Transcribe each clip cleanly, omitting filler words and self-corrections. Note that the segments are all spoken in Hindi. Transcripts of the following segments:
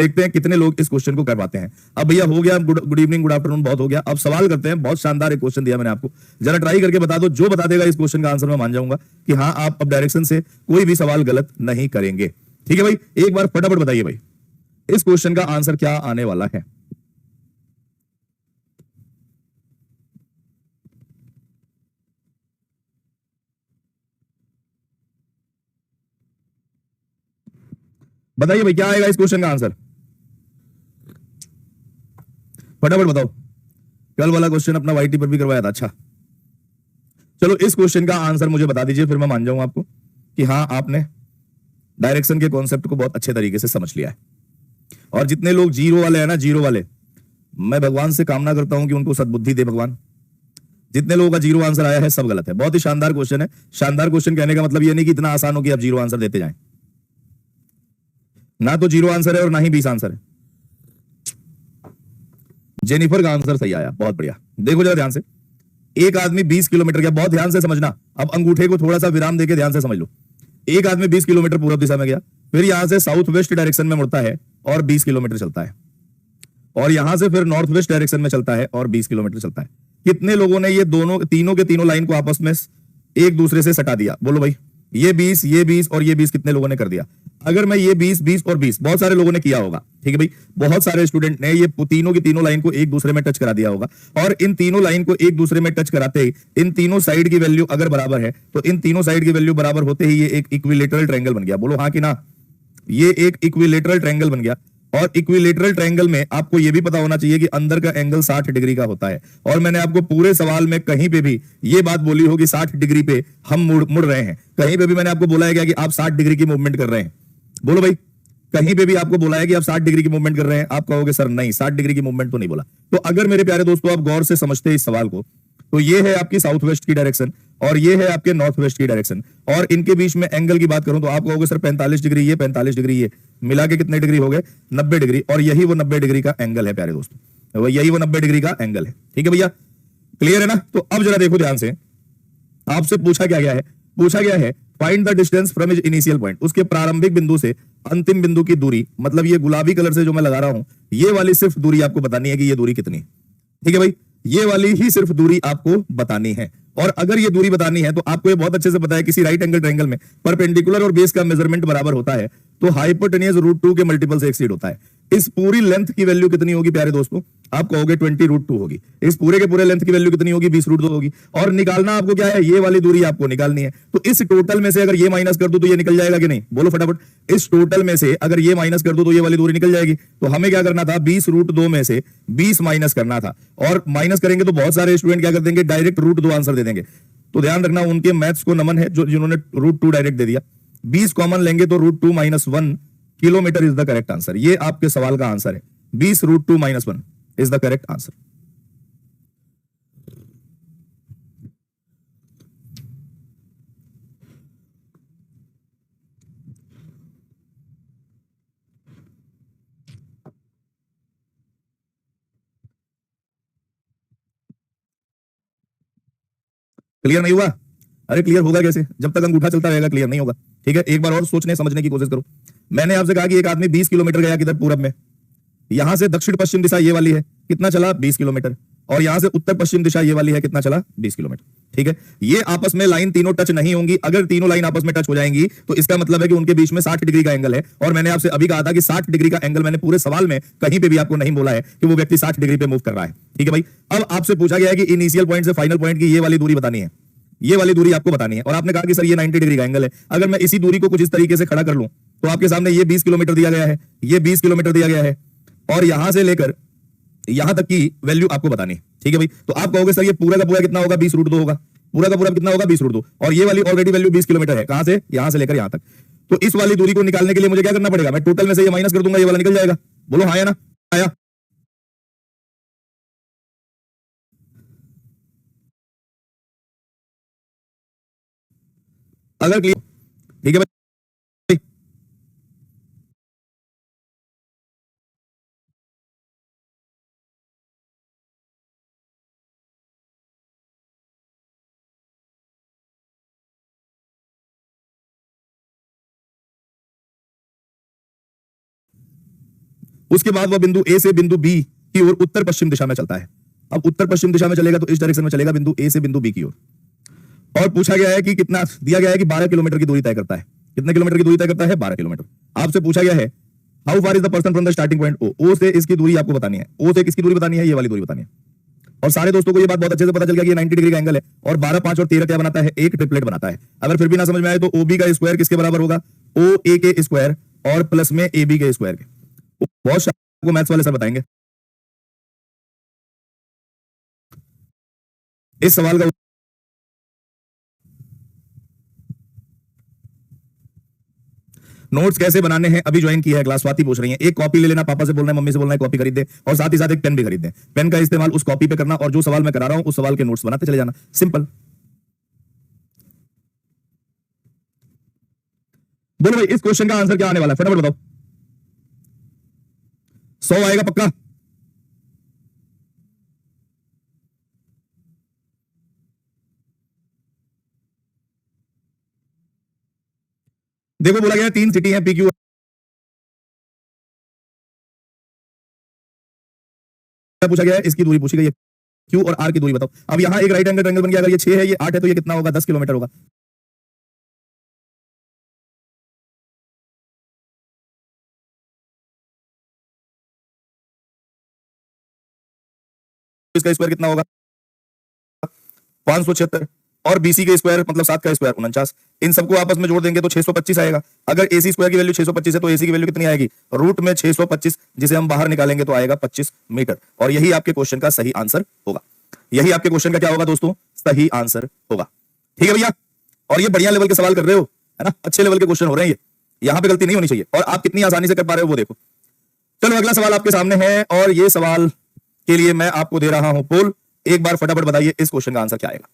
देखते हैं कितने लोग इस क्वेश्चन को कर पाते हैं। अब भैया हो गया, गुड इवनिंग गुड आफ्टरनून बहुत हो गया। अब सवाल करते हैं, बहुत शानदार एक क्वेश्चन दिया मैंने आपको, जरा ट्राई करके बता दो। जो बता देगा इस क्वेश्चन का आंसर मैं मान जाऊंगा कि हाँ आप अब डायरेक्शन से कोई भी सवाल गलत नहीं करेंगे। ठीक है भाई, एक बार फटाफट बताइए भाई इस क्वेश्चन का आंसर क्या आने वाला है। बताइए भाई क्या आएगा इस क्वेश्चन का आंसर, फटाफट बताओ। कल वाला क्वेश्चन अपना वाईटी पर भी करवाया था। अच्छा चलो इस क्वेश्चन का आंसर मुझे बता दीजिए, फिर मैं मान जाऊंगा आपको कि हाँ आपने डायरेक्शन के कॉन्सेप्ट को बहुत अच्छे तरीके से समझ लिया है। और जितने लोग जीरो वाले हैं ना, जीरो वाले, मैं भगवान से कामना करता हूं कि उनको सद्बुद्धि दे भगवान। जितने लोगों का जीरो आंसर आया है सब गलत है। बहुत ही शानदार क्वेश्चन है। शानदार क्वेश्चन कहने का मतलब ये नहीं कि इतना आसान हो कि आप जीरो आंसर देते जाएं। ना तो जीरो आंसर है और ना ही 20 आंसर है। जेनिफर का आंसर सही आया, बहुत बढ़िया। देखो जरा ध्यान से, एक आदमी 20 किलोमीटर गया, बहुत ध्यान से समझना। अब अंगूठे को थोड़ा सा विराम देके ध्यान से समझ लो। एक आदमी 20 किलोमीटर पूर्व दिशा में गया, फिर यहां से साउथ वेस्ट डायरेक्शन में मुड़ता है और 20 किलोमीटर चलता है, और यहां से फिर नॉर्थ वेस्ट डायरेक्शन में चलता है और 20 किलोमीटर चलता है। कितने लोगों ने ये दोनों तीनों के तीनों लाइन को आपस में एक दूसरे से सटा दिया, बोलो भाई। ये 20, ये 20 और ये 20 कितने लोगों ने कर दिया। अगर मैं ये 20, 20 और 20, बहुत सारे लोगों ने किया होगा। ठीक है भाई, बहुत सारे स्टूडेंट ने ये तीनों की तीनों लाइन को एक दूसरे में टच करा दिया होगा। और इन तीनों लाइन को एक दूसरे में टच कराते ही इन तीनों साइड की वैल्यू अगर बराबर है तो इन तीनों साइड की वैल्यू बराबर होते ही ये एक इक्विलेटरल ट्रायंगल बन गया। बोलो हाँ कि ना, ये एक इक्विलेटरल ट्रायंगल बन गया। और इक्विलेटरल ट्रायंगल में आपको यह भी पता होना चाहिए कि अंदर का एंगल 60 डिग्री का होता है। और मैंने आपको पूरे सवाल में कहीं पे भी ये बात बोली होगी 60 डिग्री पे हम मुड़ रहे हैं। कहीं पे भी मैंने आपको बोला है क्या कि आप 60 डिग्री की मूवमेंट कर रहे हैं। बोलो भाई, कहीं पे भी आपको बोला है कि आप 60 डिग्री की मूवमेंट कर रहे हैं। आप कहोगे सर नहीं, 60 डिग्री की मूवमेंट तो नहीं बोला। तो अगर मेरे प्यारे दोस्तों आप गौर से समझते हैं इस सवाल को, तो ये है आपकी साउथ वेस्ट की डायरेक्शन और ये है आपके नॉर्थ वेस्ट की डायरेक्शन। और इनके बीच में एंगल की बात करूं तो आप कहोगे सर 45 डिग्री, ये 45 डिग्री, ये मिला के कितने डिग्री हो गए, 90 डिग्री। और यही वो 90 डिग्री का एंगल है प्यारे दोस्तों, यही वो 90 डिग्री का एंगल है। ठीक है भैया, क्लियर है ना। तो अब जरा देखो ध्यान से, आपसे पूछा क्या गया है, पूछा गया है find the distance from is initial point, उसके प्रारंभिक बिंदु से अंतिम बिंदु की दूरी। मतलब ये गुलाबी कलर से जो मैं लगा रहा हूं, ये वाली सिर्फ दूरी आपको बतानी है कि ये दूरी कितनी। ठीक है भाई, ये वाली ही सिर्फ दूरी आपको बतानी है। और अगर ये दूरी बतानी है तो आपको ये बहुत अच्छे से पता है किसी राइट एंगल ट्रायंगल में परपेंडिकुलर और बेस का मेजरमेंट बराबर होता है तो हाइपोटेनियस √2 के मल्टीपल से एक्सीड होता है। इस पूरी लेंथ की वैल्यू कितनी होगी प्यारे दोस्तों, आप कहोगे 20√2 होगी। इस पूरे के पूरे लेंथ की वैल्यू कितनी होगी, 20√2 होगी। और निकालना आपको क्या है, ये वाली दूरी आपको निकालनी है। तो इस टोटल में से अगर ये माइनस कर दो तो ये निकल जाएगा कि नहीं, बोलो फटाफट। इस टोटल में से अगर ये माइनस कर दो तो ये वाली दूरी निकल जाएगी। तो हमें क्या करना था, 20√2 में से 20 माइनस करना था। और माइनस करेंगे तो बहुत सारे स्टूडेंट क्या कर देंगे, डायरेक्ट √2 आंसर दे देंगे। तो ध्यान रखना, उनके मैथ्स को नमन है जो जिन्होंने √2 डायरेक्ट दे दिया। 20 कॉमन लेंगे तो √2 - 1 kilometre is the correct answer. ये आपके सवाल का आंसर है, 20√2 - 1 is the correct answer. Clear नहीं हुआ, अरे क्लियर होगा कैसे, जब तक अंगूठा चलता रहेगा क्लियर नहीं होगा। ठीक है, एक बार और सोचने समझने की कोशिश करो। मैंने आपसे कहा कि एक आदमी 20 किलोमीटर गया किधर, पूरब में। यहां से दक्षिण पश्चिम दिशा ये वाली है, कितना चला, 20 किलोमीटर। और यहां से उत्तर पश्चिम दिशा ये वाली है, कितना चला, 20 किलोमीटर। ठीक है, ये आपस में लाइन तीनों टच नहीं होंगी। अगर तीनों लाइन आपस में टच हो जाएंगी तो इसका मतलब है कि उनके बीच में 60 डिग्री का एंगल है। और मैंने आपसे अभी कहा था कि 60 डिग्री का एंगल, मैंने पूरे सवाल में कहीं पे भी आपको नहीं बोला है कि वो व्यक्ति 60 डिग्री पे मूव कर रहा है। ठीक है भाई, अब आपसे पूछा गया है कि इनिशियल पॉइंट से फाइनल पॉइंट की ये वाली दूरी बतानी है, ये वाली दूरी आपको बतानी है। और आपने कहा कि सर ये 90 डिग्री का एंगल है। अगर मैं इसी दूरी को कुछ इस तरीके से खड़ा कर लूं तो आपके सामने ये 20 किलोमीटर दिया गया है, ये 20 किलोमीटर दिया गया है, और यहां से लेकर यहां तक की वैल्यू आपको बतानी है। ठीक है भाई, तो आप कहोगे सर ये पूरा का पूरा कितना होगा, 20√2 होगा। पूरा का पूरा कितना होगा, 20√2। और ये वाली ऑलरेडी वैल्यू 20 किलोमीटर है, कहां से, यहां से लेकर यहां तक। तो इस वाली दूरी को निकालने के लिए मुझे क्या करना पड़ेगा, मैं टोटल में से ये माइनस कर दूंगा, ये वाला निकल जाएगा। बोलो हाँ या ना, आया। अगर क्लियर, ठीक है भाई। उसके बाद वह बिंदु ए से बिंदु बी की ओर उत्तर पश्चिम दिशा में चलता है। अब उत्तर पश्चिम दिशा में चलेगा तो इस डायरेक्शन में चलेगा बिंदु ए से बिंदु बी की ओर। और पूछा गया है कि कितना दिया गया है कि 12 किलोमीटर की दूरी तय करता है। कितने किलोमीटर की दूरी तय करता है? 12 किलोमीटर। आपसे पूछा गया है how far is the person from the starting point O से इसकी दूरी आपको बतानी है। ओ से किसकी दूरी बतानी है? ये वाली दूरी बतानी है। और सारे दोस्तों को ये बात बहुत अच्छे से पता चल गया कि ये 90 डिग्री का एंगल है और 12, 5 और 13 क्या बनाता है? एक ट्रिपलेट बनाता है। अगर फिर भी ना समझ में आए तो ओबी का स्क्वायर किसके बराबर होगा? ओ ए के स्क्वायर और प्लस में ए बी के स्क्वायर के। बहुत आपको मैथ्स वाले सर बताएंगे। इस सवाल का नोट्स कैसे बनाने हैं अभी ज्वाइन किया है क्लास, स्वाति पूछ रही है। एक कॉपी ले लेना, पापा से बोलना है, मम्मी से बोलना है, कॉपी खरीद दे और साथ ही साथ एक पेन भी खरीद दे। पेन का इस्तेमाल उस कॉपी पे करना और जो सवाल मैं करा रहा हूं उस सवाल के नोट्स बनाते चले जाना। सिंपल। बोलो भाई इस क्वेश्चन का आंसर क्या आने वाला है? फटाफट बताओ। 100 आएगा पक्का? देखो बोला गया 3 सिटी है पीक्यू। पूछा गया है इसकी दूरी पूछी गई है, क्यू और आर की दूरी बताओ। अब यहां एक राइट एंगल ट्रायंगल बन गया। अगर ये 6 है ये 8 है तो ये कितना होगा? 10 किलोमीटर होगा। इसका स्क्वायर कितना होगा? 576। और बीसी के स्क्वायर मतलब 7 का स्क्वायर 49। इन सबको आपस में जोड़ देंगे तो 625 आएगा। अगर एसी स्क्वायर की वैल्यू 625 है तो एसी की वैल्यू कितनी आएगी? रूट में 625, जिसे हम बाहर निकालेंगे तो आएगा 25 मीटर। और यही आपके क्वेश्चन का सही आंसर होगा। यही आपके क्वेश्चन का क्या होगा दोस्तों? सही आंसर होगा। ठीक है भैया। और ये बढ़िया लेवल के सवाल कर रहे हो, है ना? अच्छे लेवल के क्वेश्चन हो रहे हैं ये। यहां पे गलती नहीं होनी चाहिए और आप कितनी आसानी से कर पा रहे हो वो देखो। चलो अगला सवाल आपके सामने है और ये सवाल के लिए मैं आपको दे रहा हूं पोल। एक बार फटाफट बताइए इस क्वेश्चन का आंसर क्या आएगा?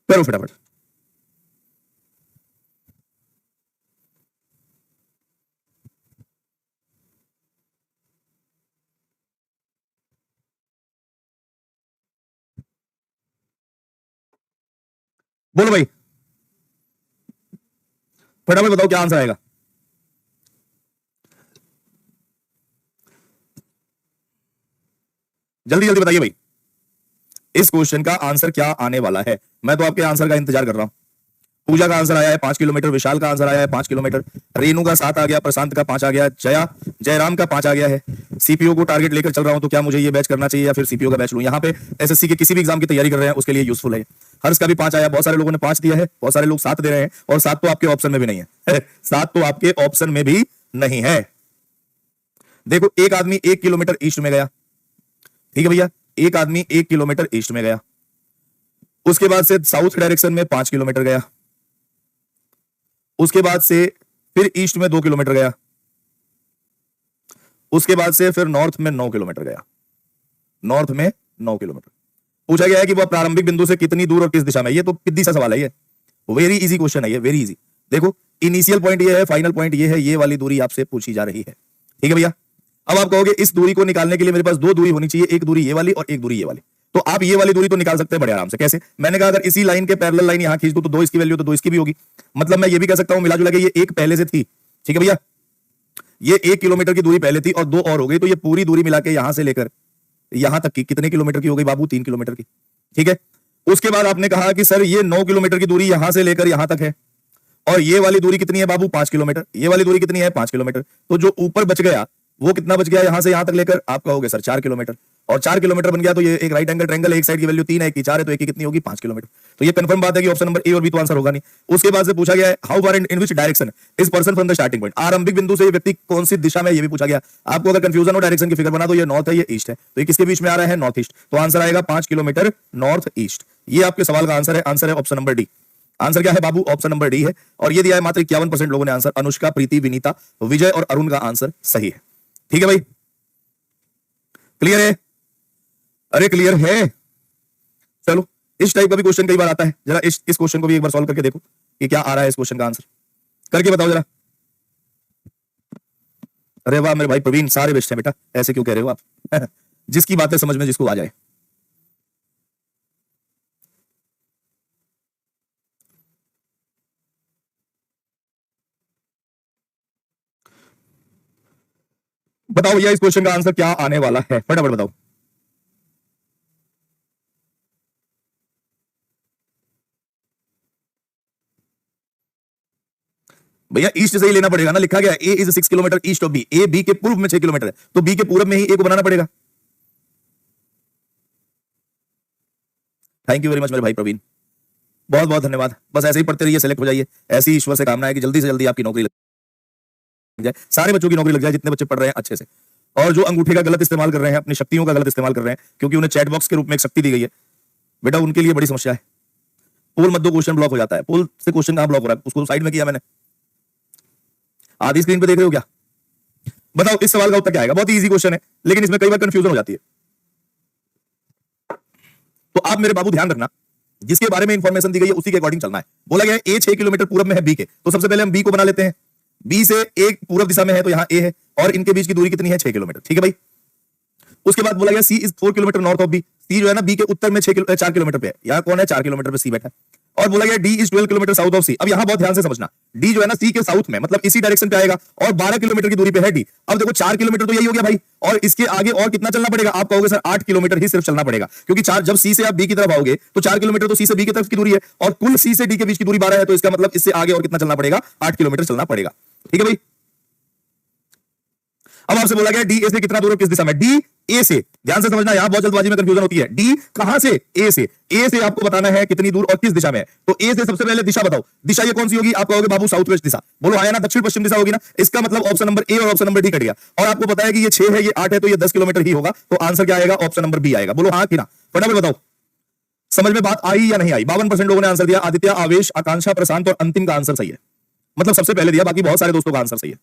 करो फटाफट। बोलो भाई फटाफट बताओ क्या आंसर आएगा? जल्दी जल्दी बताइए भाई इस क्वेश्चन का आंसर क्या आने वाला है। मैं तो आपके आंसर का इंतजार कर रहा हूं। पूजा का आंसर आया है 5 किलोमीटर, विशाल का आंसर आया है 5 किलोमीटर, रेनू का 7 आ गया, प्रशांत का 5 आ गया, जयराम का 5 आ गया है। सीपीओ को टारगेट लेकर चल रहा हूं तो क्या मुझे ये बैच करना चाहिए या फिर सीपीओ का बैच लूं? यहां पे एसएससी के किसी भी एग्जाम की तैयारी कर रहे हैं उसके लिए यूजफुल है। हर्ष का भी 5 आया, बहुत सारे लोगों ने 5 दिया है, बहुत सारे लोग 7 दे रहे हैं और 7 तो आपके ऑप्शन में भी नहीं है। 7 तो आपके ऑप्शन में भी नहीं है। देखो एक आदमी 1 किलोमीटर ईस्ट में गया, ठीक है भैया, एक आदमी 1 किलोमीटर ईस्ट में गया, उसके बाद से साउथ डायरेक्शन में 5 किलोमीटर गया, उसके बाद से फिर ईस्ट में 2 किलोमीटर गया, उसके बाद से फिर नॉर्थ में 9 किलोमीटर गया, नॉर्थ में 9 किलोमीटर। पूछा गया है कि वह प्रारंभिक बिंदु से कितनी दूर और किस दिशा में। ये तो किद्दी सा सवाल है, ये वेरी इजी क्वेश्चन है, ये वेरी इजी। देखो इनिशियल पॉइंट ये है, फाइनल पॉइंट ये है, ये वाली दूरी आपसे पूछी जा रही है। ठीक है भैया। अब आप कहोगे इस दूरी को निकालने के लिए मेरे पास 2 दूरी होनी चाहिए, एक दूरी ये वाली और एक दूरी ये वाली। तो आप ये वाली दूरी तो निकाल सकते हैं बड़े आराम से। कैसे? मैंने कहा अगर इसी लाइन के पैरेलल लाइन यहां खींच दूं तो 2 इसकी वैल्यू तो 2 इसकी भी होगी। मतलब मैं ये भी कह सकता हूं मिला जुला के ये एक पहले से थी। ठीक है भैया, ये 1 किलोमीटर की दूरी पहले थी और 2 और हो गई, तो ये पूरी दूरी मिला के यहां से लेकर यहां तक की कितने किलोमीटर की हो गई बाबू? 3 किलोमीटर की। ठीक है। उसके बाद आपने कहा कि सर ये 9 किलोमीटर की दूरी यहां से लेकर यहां तक है और ये वाली दूरी कितनी है बाबू? 5 किलोमीटर। ये वाली दूरी कितनी है? 5 किलोमीटर। तो जो ऊपर बच गया वो कितना बच गया यहां से यहां तक लेकर? आप कहोगे सर 4 किलोमीटर। और 4 किलोमीटर बन गया तो ये एक राइट एंगल ट्रायंगल, एक साइड की वैल्यू 3 है, एक की 4 है, तो एक की कितनी होगी? 5 किलोमीटर। तो ये कंफर्म बात है कि ऑप्शन नंबर ए और बी तो आंसर होगा नहीं। उसके बाद से पूछा गया है how far in which direction is person from the starting point. आरंभिक बिंदु से ये व्यक्ति कौन सी दिशा में, ये भी पूछा गया। आपको अगर कंफ्यूजन हो डायरेक्शन की फिगर बना दो, ये नॉर्थ है ये ईस्ट है, तो ये किसके बीच में आ रहा है? North east. तो आंसर आएगा 5 किलोमीटर नॉर्थ ईस्ट। ये आपके सवाल का आंसर है। आंसर है ऑप्शन नंबर डी। आंसर क्या है बाबू? ऑप्शन नंबर डी है। और ये दिया है मात्र 51% लोगों ने आंसर। अनुष्का, प्रीति, विनीता, विजय और अरुण का आंसर सही है। ठीक है भाई, क्लियर है? अरे क्लियर है। चलो इस टाइप का भी क्वेश्चन कई बार आता है, जरा इस क्वेश्चन को भी एक बार सॉल्व करके देखो कि क्या आ रहा है इस क्वेश्चन का आंसर, करके बताओ जरा। अरे वाह मेरे भाई प्रवीण, सारे बेस्ट हैं बेटा, ऐसे क्यों कह रहे हो आप? जिसकी बातें समझ में जिसको आ जाए। बताओ भैया इस क्वेश्चन का आंसर क्या आने वाला है, फटाफट बताओ। भैया ईस्ट से ही लेना पड़ेगा ना, लिखा गया A is 6 kilometre east of B, A B के पूर्व में 6 किलोमीटर है, तो बी के पूर्व में ही ए को बनाना पड़ेगा। थैंक यू वेरी मच मेरे भाई प्रवीण, बहुत बहुत धन्यवाद। बस ऐसे ही पढ़ते रहिए, सेलेक्ट हो जाइए। ऐसी ईश्वर से कामना है कि जल्दी से जल्दी आपकी नौकरी लग जाए, सारे बच्चों की नौकरी लग जाए जितने बच्चे पढ़ रहे हैं अच्छे से। और जो अंगूठे का गलत इस्तेमाल कर रहे हैं, अपनी शक्तियों का गलत इस्तेमाल कर रहे हैं, क्योंकि उन्हें चैट बॉक्स के रूप में एक शक्ति दी गई है, बेटा उनके लिए बड़ी समस्या है। पोल मत दो, क्वेश्चन ब्लॉक हो जाता है। पोल से क्वेश्चन कहां ब्लॉक हो रहा है, उसको साइड में किया मैंने। आधी स्क्रीन पे देख रहे हो क्या? बताओ इस सवाल का उत्तर क्या आएगा। बहुत ही इजी क्वेश्चन है, लेकिन इसमें कई बार कंफ्यूजन हो जाती है। तो आप मेरे बाबू ध्यान रखना, जिसके बारे में इंफॉर्मेशन दी गई है उसी के अकॉर्डिंग चलना है। बोला गया है ए 6 किलोमीटर पूरब में है बी के, तो सबसे पहले हम बी को बना लेते हैं। बी से एक पूरब दिशा में है, तो यहां ए है, और इनके बीच की दूरी कितनी है, 6 किलोमीटर। ठीक है भाई। उसके बाद बोला गया C is 4 kilometre north of B, C जो है ना बी के उत्तर में 4 किलोमीटर पे है। यहां कौन है, 4 किलोमीटर पे सी बैठा है। और बोला गया D is 12 kilometre south of C. अब यहां बहुत ध्यान से समझना, डी जो है ना सी के साउथ में, मतलब इसी डायरेक्शन पे आएगा, और 12 किलोमीटर की दूरी पे है डी। अब देखो 4 किलोमीटर तो यही हो गया भाई, और इसके आगे और कितना चलना पड़ेगा, आप कहोगे सर 8 किलोमीटर ही सिर्फ चलना पड़ेगा, क्योंकि 4 जब सी से आप बी की तरफ आओगे तो 4 किलोमीटर तो सी से बी की तरफ की दूरी है, और कुल सी से डी के बीच की दूरी 12 है, तो इसका मतलब इससे आगे और कितना चलना पड़ेगा, 8 किलोमीटर चलना पड़ेगा। ठीक है भाई। अब आपसे बोला गया डी ए से कितना दूर है, किस दिशा में, डी ए से। ध्यान से समझना, यहां बहुत जल्दबाजी में कंफ्यूजन होती है। डी कहां से, ए से। ए से आपको बताना है कितनी दूर और किस दिशा में है। तो ए से सबसे पहले दिशा बताओ, दिशा ये कौन सी होगी, आप कहोगे बाबू साउथ वेस्ट दिशा। बोलो हाँ या ना, दक्षिण पश्चिम दिशा होगी ना। इसका मतलब ऑप्शन नंबर ए और ऑप्शन नंबर डी कट गया। और आपको पता है कि ये 6 है, ये 8 है, तो ये 10 किलोमीटर ही होगा। तो आंसर क्या आएगा, ऑप्शन नंबर बी आएगा। बोलो हाँ कि ना, फटाफट बताओ। समझ में बात आई या नहीं आई? 52% लोगों ने आंसर दिया। आदित्य, आवेश, आकांक्षा, प्रशांत और अंतिम का आंसर सही है, मतलब सबसे पहले दिया, बाकी बहुत सारे दोस्तों का आंसर सही है।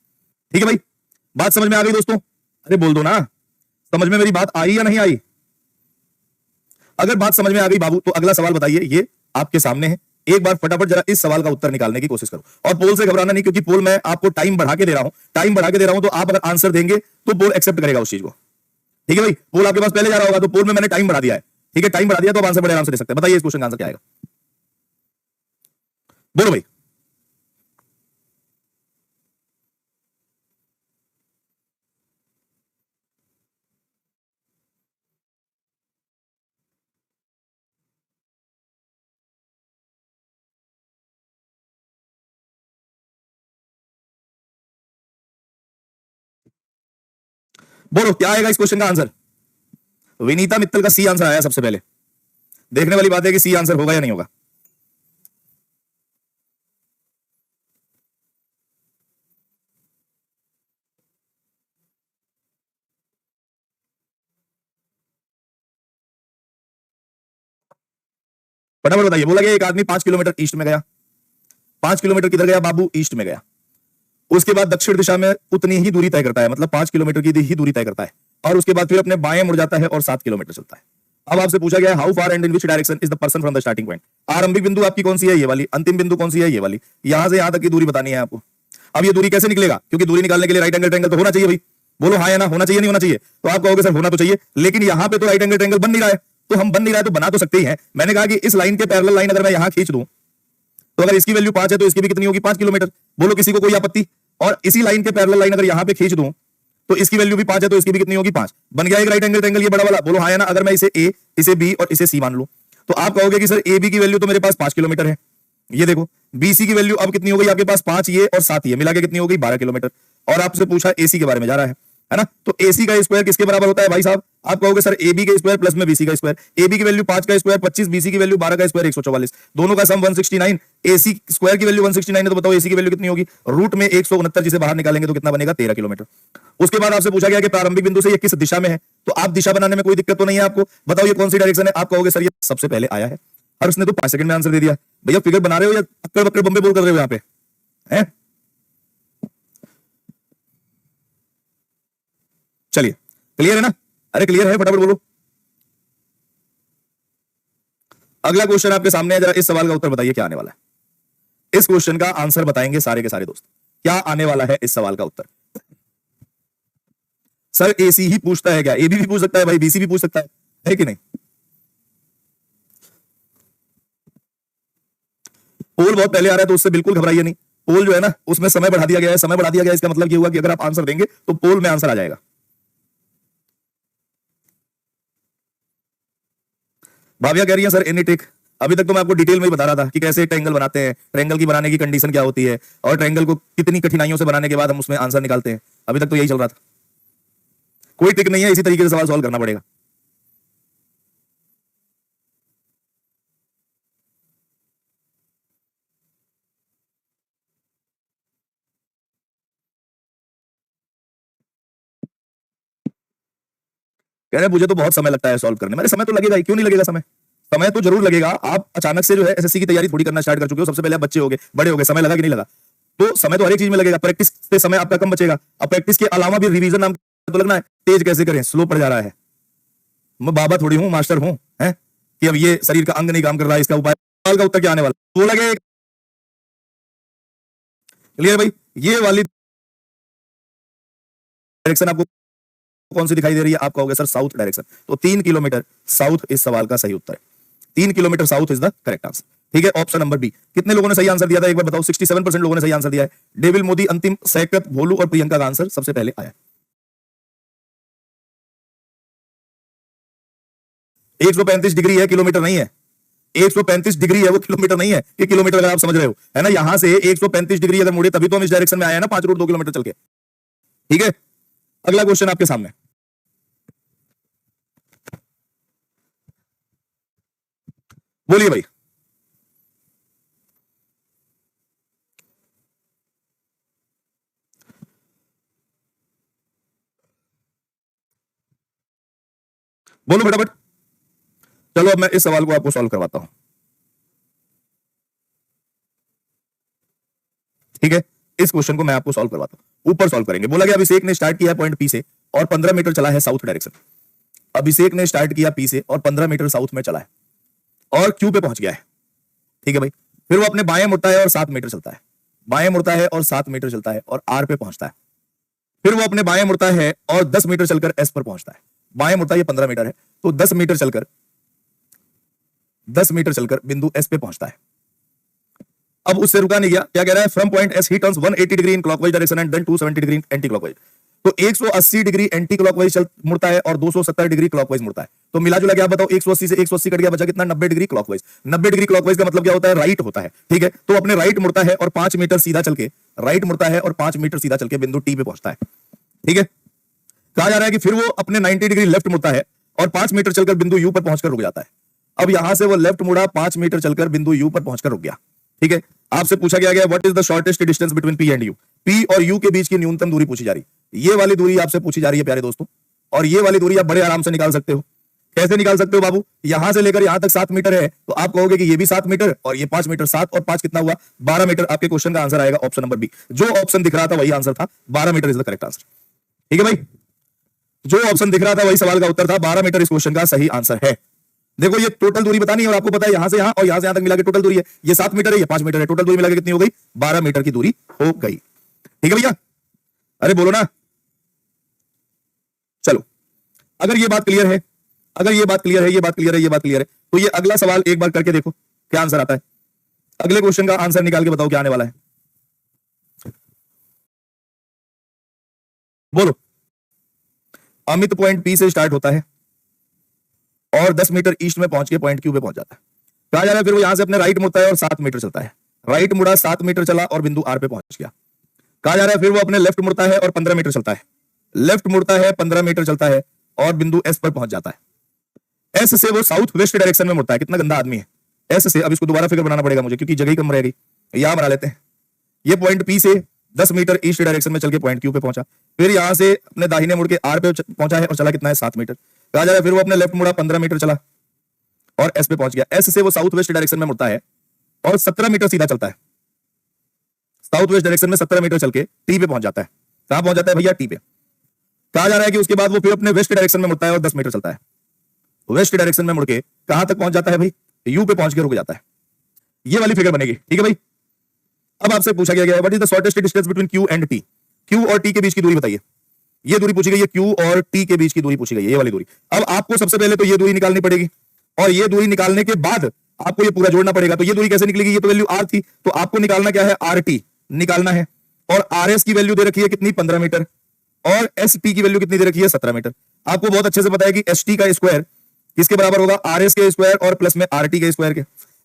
ठीक है भाई, बात समझ में आ गई दोस्तों? अरे बोल दो ना, समझ में मेरी बात आई या नहीं आई? अगर बात समझ में आ गई बाबू, तो अगला सवाल बताइए, ये आपके सामने है। एक बार फटाफट जरा इस सवाल का उत्तर निकालने की कोशिश करो। और पोल से घबराना नहीं, क्योंकि पोल मैं आपको टाइम बढ़ा के दे रहा हूं, टाइम बढ़ा के दे रहा हूं, तो आप अगर आंसर देंगे तो पोल एक्सेप्ट करेगा उस चीज को। ठीक है भाई, पोल आपके पास पहले जा रहा होगा, तो पोल में मैंने टाइम बढ़ा दिया है। ठीक है, टाइम बढ़ा दिया तो आप आंसर बड़े आराम से दे सकते हैं। बताइए इस क्वेश्चन का आंसर क्या आएगा, बोलो भाई। बोलो क्या आएगा इस क्वेश्चन का आंसर। विनीता मित्तल का सी आंसर आया सबसे पहले। देखने वाली बात है कि सी आंसर होगा या नहीं होगा। फटाफट बताइए। बोला गया एक आदमी 5 किलोमीटर ईस्ट में गया, 5 किलोमीटर किधर गया बाबू, ईस्ट में गया। उसके बाद दक्षिण दिशा में उतनी ही दूरी तय करता है, मतलब 5 किलोमीटर की ही दूरी तय करता है, और उसके बाद फिर अपने बाएं मुड़ जाता है और 7 किलोमीटर चलता है। अब आपसे पूछा गया how far and in which direction is the person from the starting point. आरंभिक बिंदु आपकी कौन सी है, ये वाली। अंतिम बिंदु कौन सी है, ये वाली। यहां से यहां तक की दूरी बतानी है आपको। अब ये दूरी कैसे निकलेगा, क्योंकि दूरी निकालने के लिए राइट एंगल ट्रायंगल तो होना चाहिए भाई। बोलो हाँ या ना, होना चाहिए नहीं होना चाहिए। तो आप कहोगे सर होना तो चाहिए, लेकिन यहां पे तो राइट एंगल ट्रायंगल बन नहीं रहा है। तो हम बन नहीं रहा है तो बना तो सकते ही हैं। मैंने कहा कि इस लाइन के पैरेलल लाइन अगर मैं यहां खींच दूं, तो अगर इसकी वैल्यू 5 है तो इसकी भी कितनी होगी, 5 किलोमीटर। बोलो किसी को कोई आपत्ति? और इसी लाइन के पैरेलल लाइन अगर यहां पे खींच दूं, तो इसकी वैल्यू भी 5 है, तो इसकी भी कितनी होगी, 5। बन गया एक राइट एंगल ट्रायंगल, ये बड़ा वाला। बोलो हाँ या ना। अगर मैं इसे ए, इसे बी और इसे सी मान लूं, तो आप कहोगे कि सर ए बी की वैल्यू तो मेरे पास 5 किलोमीटर है। ये देखो बीसी की वैल्यू अब कितनी हो गई आपके पास, 5 ये और 7 ये मिला के कितनी हो गई, 12 किलोमीटर। और आपसे पूछा एसी के बारे में जा रहा है ना। तो एसी का स्क्वायर किसके बराबर होता है भाई साहब? आप कहोगे सर ए बी का स्क्वायर प्लस में बीसी का स्क्वायर। ए बी की वैल्यू 5 का स्क्वायर 25, बीसी की वैल्यू 12 का स्क्वायर 144, दोनों का सम 169। एसी स्क्वायर की वैल्यू 169 है, तो बताओ एसी की वैल्यू कितनी होगी, रूट में 169 जिसे बाहर निकालेंगे तो कितना बनेगा, 13 किलोमीटर। उसके बाद आपसे पूछा गया कि प्रारंभिक बिंदु से ये किस दिशा में है। तो आप दिशा बनाने में कोई दिक्कत तो नहीं है आपको। बताओ ये कौन सी डायरेक्शन है। आप कहोगे सर ये सबसे पहले आया है, और उसने तो 5 सेकंड में आंसर दे दिया। भैया फिगर बना रहे हो या अक्कड़ बक्कड़ बम्बे बोल कर रहे हो यहाँ पे हैं? चलिए क्लियर है ना, अरे क्लियर है, फटाफट बोलो। अगला क्वेश्चन आपके सामने है, जरा इस सवाल का उत्तर बताइए क्या आने वाला है। इस क्वेश्चन का आंसर बताएंगे सारे के सारे दोस्त। क्या आने वाला है इस सवाल का उत्तर? सर एसी ही पूछता है क्या? ए बी भी पूछ सकता है भाई, बीसी भी पूछ सकता है कि नहीं? पोल बहुत पहले आ रहा है तो उससे बिल्कुल घबराइए नहीं। पोल जो है ना उसमें समय बढ़ा दिया गया है, समय बढ़ा दिया गया है, इसका मतलब ये हुआ कि अगर आप आंसर देंगे तो पोल में आंसर आ जाएगा। भाविया कह रही है सर एनी टिक। अभी तक तो मैं आपको डिटेल में ही बता रहा था कि कैसे ट्रायंगल बनाते हैं, ट्रायंगल की बनाने की कंडीशन क्या होती है और ट्रायंगल को कितनी कठिनाइयों से बनाने के बाद हम उसमें आंसर निकालते हैं। अभी तक तो यही चल रहा था। कोई ट्रिक नहीं है, इसी तरीके से सवाल सॉल्व करना पड़ेगा। कह रहे मुझे तो बहुत समय लगता है सॉल्व करने में। मेरे समय तो लगेगा ही, क्यों नहीं लगेगा समय? समय तो जरूर लगेगा। आप अचानक से जो है एसएससी की तैयारी थोड़ी करना स्टार्ट कर चुके हो। सबसे पहले आप बच्चे हो गए, बड़े हो गए, समय लगा कि नहीं लगा? तो समय तो हर एक चीज में लगेगा। प्रैक्टिस से समय आपका कम बचेगा। अब प्रैक्टिस के अलावा भी रिवीजन आपको तो लगना है। तेज कैसे करें, स्लो पड़ जा रहा है। मैं बाबा थोड़ी हूं, मास्टर हूं, है कि अब ये शरीर का अंग नहीं काम कर रहा है, इसका उपाय। सवाल का उत्तर क्या आने वाला वो लगे। क्लियर भाई? ये वाली डायरेक्शन आपको कौन सी दिखाई दे रही है? आप कहोगे सर साउथ डायरेक्शन। तो 3 किलोमीटर साउथ इस सवाल का सही उत्तर है। 3 kilometre south is the correct answer. ठीक है, ऑप्शन नंबर बी। कितने लोगों ने सही आंसर दिया था एक बार बताओ? 67% लोगों ने सही आंसर दिया है। डेविल मोदी अंतिम, सैकत, भोलू और प्रियंका का आंसर सबसे पहले आया। 135 डिग्री है, किलोमीटर नहीं है। 135 डिग्री है, वो किलोमीटर नहीं है कि किलोमीटर, अगर आप समझ रहे हो, है ना। यहां से 135 डिग्री अगर मुड़े तभी तो हम इस डायरेक्शन में आए हैं ना, 5 रूट 2 किलोमीटर चल के। ठीक है, अगला क्वेश्चन आपके सामने। बोलिए भाई। बोलो फटाफट। चलो अब मैं इस सवाल को आपको सॉल्व करवाता हूं। ठीक है, इस क्वेश्चन को मैं आपको सॉल्व करवाता हूं। ऊपर सॉल्व करेंगे। बोला गया अभिषेक ने स्टार्ट किया पॉइंट पी से और 15 मीटर चला है साउथ डायरेक्शन। अभिषेक ने स्टार्ट किया पी से और 15 मीटर साउथ में चला है और क्यू पे पहुंच गया है। ठीक है भाई, फिर वो अपने बाएं मुड़ता है और 7 मीटर चलता है। बाएं मुड़ता है और 7 मीटर चलता है और आर पे पहुंचता है। फिर वो अपने बाएं मुड़ता है और 10 मीटर चलकर एस पर पहुंचता है। बाएं मुड़ता है, ये 15 मीटर है, तो 10 मीटर चलकर बिंदु एस पे पहुंचता है। अब उससे रुका नहीं गया। क्या कह रहा है? From point S he turns 180 degree in clockwise direction and then 270 degree anti clockwise. तो 180 डिग्री एंटी क्लॉकवाइज मुड़ता है और 270 डिग्री क्लॉकवाइज मुड़ता है। तो मिला जुला क्या बताओ? 180 से 180 कट गया, बचा कितना? 90 डिग्री क्लॉकवाइज। 90 डिग्री क्लॉकवाइज का मतलब क्या होता है? राइट होता है। ठीक है, तो अपने राइट मुड़ता है और 5 मीटर सीधा चल के, राइट मुड़ता है और 5 मीटर सीधा चल के बिंदु टी पे पहुंचता है। ठीक है, कहा जा रहा है कि फिर वो अपने 90 डिग्री लेफ्ट मुड़ता है और 5 मीटर चलकर बिंदु यू पर पहुंचकर रुक जाता है। अब यहां से वो लेफ्ट मुड़ा, 5 मीटर चलकर बिंदु यू पर पहुंचकर रुक गया। ठीक है, आपसे पूछा गया what is the shortest distance between P and you. P और यू के बीच की न्यूनतम दूरी पूछी जा रही है। ये वाली दूरी आपसे पूछी जा रही है प्यारे दोस्तों, और ये वाली दूरी आप बड़े आराम से निकाल सकते हो। कैसे निकाल सकते हो बाबू? यहां से लेकर यहां तक 7 मीटर है, तो आप कहोगे कि ये भी 7 मीटर और ये 5 मीटर। 7 और 5 कितना हुआ? 12 मीटर। आपके क्वेश्चन का आंसर आएगा ऑप्शन नंबर बी। जो ऑप्शन दिख रहा था वही आंसर था, 12 metre is the correct answer. ठीक है भाई, जो ऑप्शन दिख रहा था वही सवाल का उत्तर था, 12 मीटर इस क्वेश्चन का सही आंसर है। देखो ये टोटल दूरी बतानी है और आपको पता है यहां से यहां और यहां से यहां तक मिला के टोटल दूरी है। ये 7 मीटर है, ये 5 मीटर है, टोटल दूरी मिला के कितनी हो गई? 12 मीटर की दूरी हो गई। ठीक है भैया, अरे बोलो ना। चलो, अगर ये बात क्लियर है, अगर ये बात क्लियर है, ये बात क्लियर है, ये बात क्लियर है, तो ये अगला सवाल एक बार करके देखो क्या आंसर आता है। अगले क्वेश्चन का आंसर निकाल के बताओ क्या आने वाला है। बोलो। अमित पॉइंट पी से स्टार्ट होता है और 10 मीटर ईस्ट में पहुंच के पॉइंट क्यू पे पहुंच जाता है। कहा जा रहा है फिर वो यहां से अपने राइट मुड़ता है और 7 मीटर चलता है। राइट मुड़ा, 7 मीटर चला और बिंदु आर पे पहुंच गया। कहा जा रहा है फिर वो अपने लेफ्ट मुड़ता है और 15 मीटर चलता है। लेफ्ट मुड़ता है, 15 मीटर चलता है और बिंदु एस पर पहुंच जाता है। एस से वो साउथ वेस्ट डायरेक्शन में मुड़ता है। कितना गंदा आदमी है। एस से, अब इसको दोबारा फिगर बनाना पड़ेगा मुझे क्योंकि जगह ही कम रहेगी। यहां बना लेते हैं। ये पॉइंट पी से 10 मीटर ईस्ट डायरेक्शन में चल के पॉइंट क्यू पे पहुंचा। फिर यहां से अपने दाहिने मुड़ के आर पे पहुंचा है और चला कितना है? 7 मीटर। कहा जा रहा है फिर वो अपने लेफ्ट मुड़ा, 15 मीटर चला और एस पे पहुंच गया। एस से वो साउथ वेस्ट डायरेक्शन में मुड़ता है और 17 मीटर सीधा चलता है। साउथ वेस्ट डायरेक्शन में 17 मीटर चल के टी पे पहुंच जाता है। कहां पहुंच जाता है भैया? टी पे। कहा जा रहा है कि उसके बाद वो फिर अपने वेस्ट डायरेक्शन में मुड़ता है और 10 मीटर चलता है। वेस्ट डायरेक्शन में मुड़ के कहां तक पहुंच जाता है भाई? यू पे पहुंच के रुक जाता है। ये वाली फिगर बनेगी। ठीक है भाई, अब आपसे पूछा गया है what is the shortest distance between Q and T. Q और टी के बीच की दूरी बताइए। ये दूरी पूछी गई है, क्यू और टी के बीच की दूरी पूछी गई है, ये वाली दूरी। अब आपको सबसे पहले तो ये दूरी निकालनी पड़ेगी और ये दूरी निकालने के बाद आपको ये पूरा जोड़ना पड़ेगा। तो ये दूरी कैसे निकलेगी? ये तो वैल्यू आर थी, तो आपको निकालना क्या है? आर टी निकालना है। और आर एस की वैल्यू दे रखी है कितनी? 15 मीटर। और एस टी की वैल्यू कितनी दे रखी है? 17 मीटर। आपको बहुत अच्छे से पता है कि एस टी का स्क्वायर किसके बराबर होगा, आर एस के स्क्वायर और प्लस में आर टी के स्क्वायर के।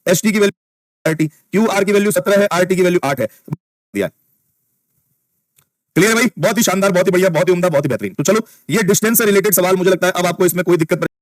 एच टी की value R T, Q R की वैल्यू 17 है, आर टी की वैल्यू 8 है, दिया। क्लियर है भाई, बहुत ही शानदार, बहुत ही बढ़िया, बहुत ही उम्दा, बहुत ही बेहतरीन। तो चलो ये डिस्टेंस से रिलेटेड सवाल मुझे लगता है अब आपको इसमें कोई दिक्कत